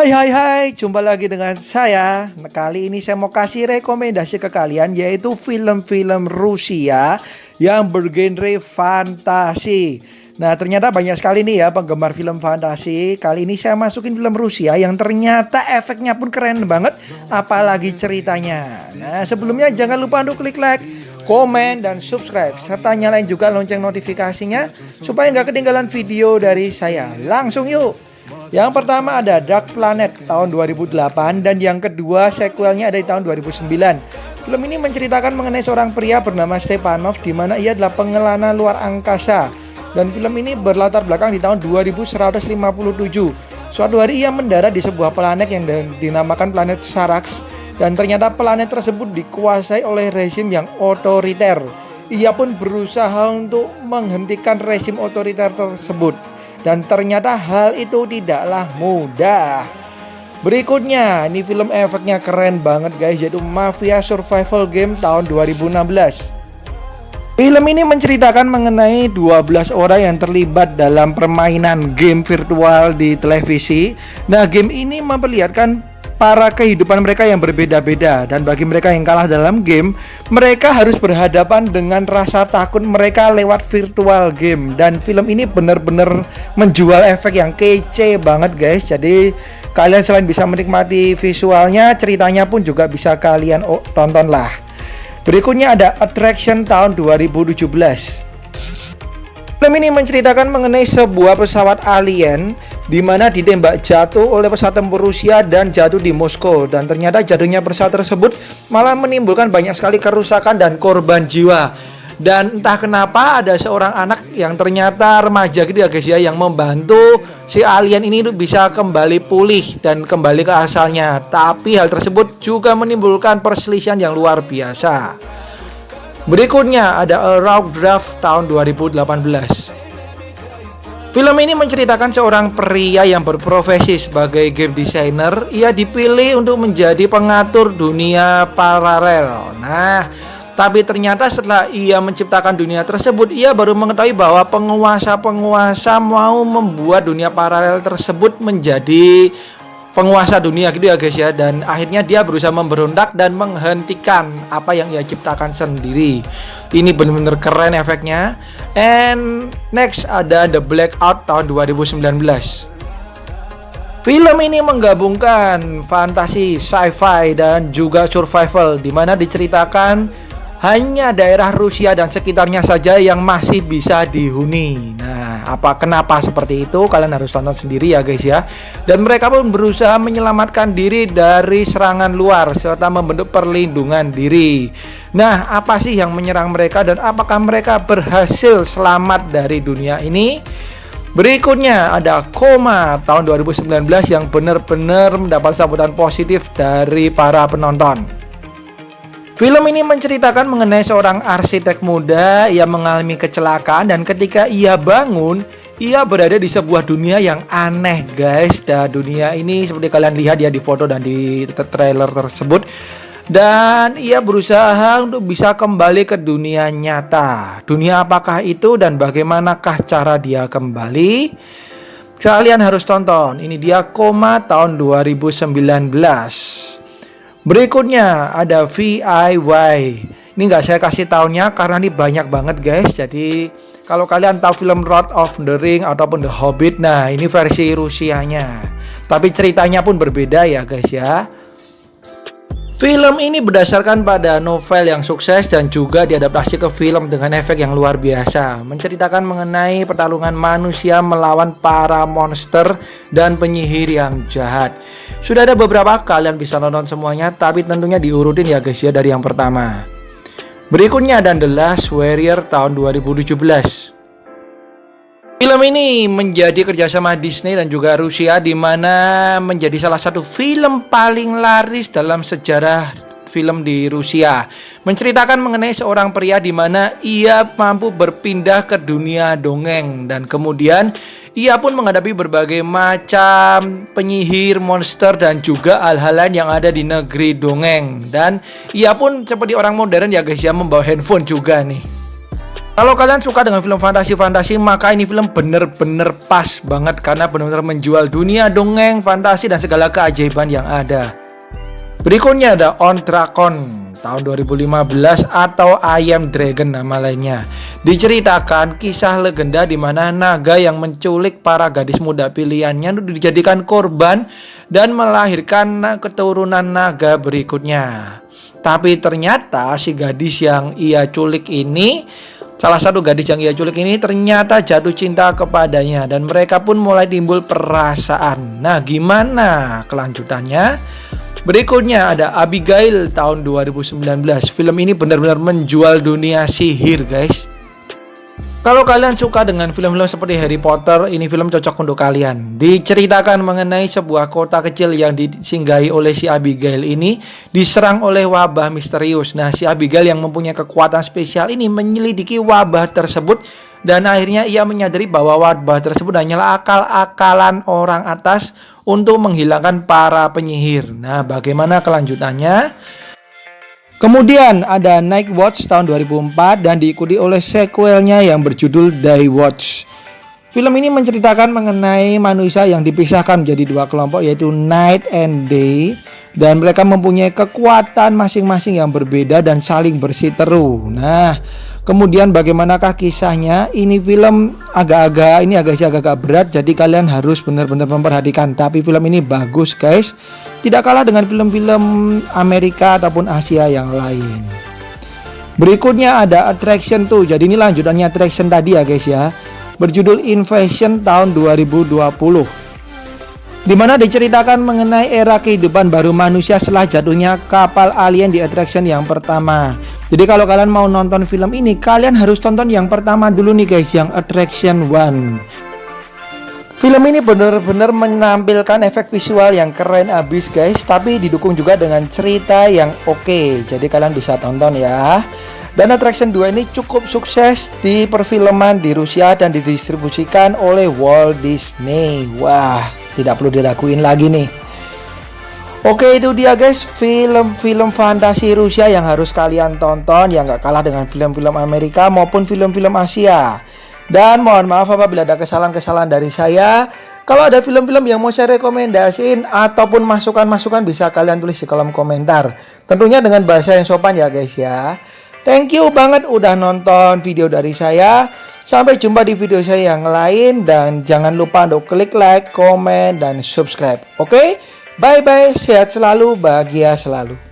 Hai, jumpa lagi dengan saya. Kali ini saya mau kasih rekomendasi ke kalian, yaitu film-film Rusia yang bergenre fantasi. Nah, ternyata banyak sekali nih ya penggemar film fantasi. Kali ini saya masukin film Rusia yang ternyata efeknya pun keren banget, apalagi ceritanya. Nah, sebelumnya jangan lupa untuk klik like, komen, dan subscribe, serta nyalain juga lonceng notifikasinya supaya nggak ketinggalan video dari saya. Langsung yuk. Yang pertama ada Dark Planet tahun 2008 dan yang kedua sequelnya ada di tahun 2009. Film ini menceritakan mengenai seorang pria bernama Stepanov di mana ia adalah pengelana luar angkasa. Dan film ini berlatar belakang di tahun 2157. Suatu hari ia mendarat di sebuah planet yang dinamakan planet Sarax dan ternyata planet tersebut dikuasai oleh rezim yang otoriter. Ia pun berusaha untuk menghentikan rezim otoriter tersebut. Dan ternyata hal itu tidaklah mudah. Berikutnya, ini film efeknya keren banget guys, yaitu Mafia Survival Game tahun 2016. Film ini menceritakan mengenai 12 orang yang terlibat dalam permainan game virtual di televisi. Nah, game ini memperlihatkan para kehidupan mereka yang berbeda-beda. Dan bagi mereka yang kalah dalam game, mereka harus berhadapan dengan rasa takut mereka lewat virtual game. Dan film ini benar-benar menjual efek yang kece banget guys. Jadi kalian selain bisa menikmati visualnya, ceritanya pun juga bisa kalian tonton lah. Berikutnya ada Attraction tahun 2017. Film ini menceritakan mengenai sebuah pesawat alien di mana ditembak jatuh oleh pesawat tempur Rusia dan jatuh di Moskow. Dan ternyata jatuhnya pesawat tersebut malah menimbulkan banyak sekali kerusakan dan korban jiwa. Dan entah kenapa ada seorang anak yang ternyata remaja gitu ya guys ya, yang membantu si alien ini bisa kembali pulih dan kembali ke asalnya. Tapi hal tersebut juga menimbulkan perselisihan yang luar biasa. Berikutnya ada A Rough Draft tahun 2018. Film ini menceritakan seorang pria yang berprofesi sebagai game designer. Ia dipilih untuk menjadi pengatur dunia paralel. Nah, tapi ternyata setelah ia menciptakan dunia tersebut, ia baru mengetahui bahwa penguasa-penguasa mau membuat dunia paralel tersebut menjadi penguasa dunia gitu ya guys ya. Dan akhirnya dia berusaha memberontak dan menghentikan apa yang ia ciptakan sendiri. Ini benar-benar keren efeknya. And next ada The Blackout tahun 2019. Film ini menggabungkan fantasi, sci-fi, dan juga survival, di mana diceritakan hanya daerah Rusia dan sekitarnya saja yang masih bisa dihuni. Nah, kenapa seperti itu? Kalian harus tonton sendiri ya guys ya. Dan mereka pun berusaha menyelamatkan diri dari serangan luar serta membentuk perlindungan diri. Nah, apa sih yang menyerang mereka dan apakah mereka berhasil selamat dari dunia ini? Berikutnya ada Coma tahun 2019 yang benar-benar mendapat sambutan positif dari para penonton. Film ini menceritakan mengenai seorang arsitek muda yang mengalami kecelakaan dan ketika ia bangun, ia berada di sebuah dunia yang aneh guys. Dan dunia ini seperti kalian lihat ya di foto dan di trailer tersebut. Dan ia berusaha untuk bisa kembali ke dunia nyata. Dunia apakah itu dan bagaimanakah cara dia kembali? Kalian harus tonton. Ini dia Coma tahun 2019. Berikutnya ada VIY. Ini nggak saya kasih tahunnya karena ini banyak banget guys. Jadi kalau kalian tahu film Lord of the Ring ataupun The Hobbit, nah ini versi Rusianya. Tapi ceritanya pun berbeda ya guys ya. Film ini berdasarkan pada novel yang sukses dan juga diadaptasi ke film dengan efek yang luar biasa. Menceritakan mengenai pertarungan manusia melawan para monster dan penyihir yang jahat. Sudah ada beberapa, kalian bisa nonton semuanya, tapi tentunya diurutin ya guys ya dari yang pertama. Berikutnya ada The Last Warrior tahun 2017. Film ini menjadi kerjasama Disney dan juga Rusia, di mana menjadi salah satu film paling laris dalam sejarah film di Rusia. Menceritakan mengenai seorang pria di mana ia mampu berpindah ke dunia dongeng dan kemudian ia pun menghadapi berbagai macam penyihir, monster, dan juga hal-hal lain yang ada di negeri dongeng. Dan ia pun seperti orang modern ya guys ya, membawa handphone juga nih. Kalau kalian suka dengan film fantasi-fantasi, maka ini film bener-bener pas banget karena bener-bener menjual dunia dongeng, fantasi, dan segala keajaiban yang ada. Berikutnya ada On Dragon tahun 2015 atau I Am Dragon nama lainnya. Diceritakan kisah legenda di mana naga yang menculik para gadis muda pilihannya dijadikan korban dan melahirkan keturunan naga berikutnya. Tapi ternyata si gadis yang ia culik ini, salah satu gadis yang ia culik ini ternyata jatuh cinta kepadanya dan mereka pun mulai timbul perasaan. Nah, gimana kelanjutannya? Berikutnya ada Abigail tahun 2019. Film ini benar-benar menjual dunia sihir, guys. Kalau kalian suka dengan film-film seperti Harry Potter, ini film cocok untuk kalian. Diceritakan mengenai sebuah kota kecil yang disinggahi oleh si Abigail ini diserang oleh wabah misterius. Nah, si Abigail yang mempunyai kekuatan spesial ini menyelidiki wabah tersebut dan akhirnya ia menyadari bahwa wabah tersebut hanyalah akal-akalan orang atas untuk menghilangkan para penyihir. Nah, bagaimana kelanjutannya? Kemudian ada Night Watch tahun 2004 dan diikuti oleh sequelnya yang berjudul Day Watch. Film ini menceritakan mengenai manusia yang dipisahkan menjadi dua kelompok yaitu Night and Day, dan mereka mempunyai kekuatan masing-masing yang berbeda dan saling bersiteru. Nah, kemudian bagaimanakah kisahnya? Ini film agak berat, jadi kalian harus benar-benar memperhatikan. Tapi film ini bagus, guys. Tidak kalah dengan film-film Amerika ataupun Asia yang lain. Berikutnya ada Attraction 2. Jadi ini lanjutannya Attraction tadi ya, guys ya. Berjudul Invasion tahun 2020. Di mana diceritakan mengenai era kehidupan baru manusia setelah jatuhnya kapal alien di Attraction yang pertama. Jadi kalau kalian mau nonton film ini, kalian harus tonton yang pertama dulu nih, guys, yang Attraction 1. Film ini benar-benar menampilkan efek visual yang keren abis, guys, tapi didukung juga dengan cerita yang oke. Jadi kalian bisa tonton ya. Dan Attraction 2 ini cukup sukses di perfilman di Rusia dan didistribusikan oleh Walt Disney. Wah, tidak perlu diraguin lagi nih. Oke, itu dia, guys, film-film fantasi Rusia yang harus kalian tonton, yang gak kalah dengan film-film Amerika maupun film-film Asia. Dan mohon maaf apabila ada kesalahan-kesalahan dari saya. Kalau ada film-film yang mau saya rekomendasiin ataupun masukan-masukan, bisa kalian tulis di kolom komentar. Tentunya dengan bahasa yang sopan ya, guys ya. Thank you banget udah nonton video dari saya. Sampai jumpa di video saya yang lain. Dan jangan lupa untuk klik like, komen, dan subscribe. Oke? Bye-bye. Sehat selalu, bahagia selalu.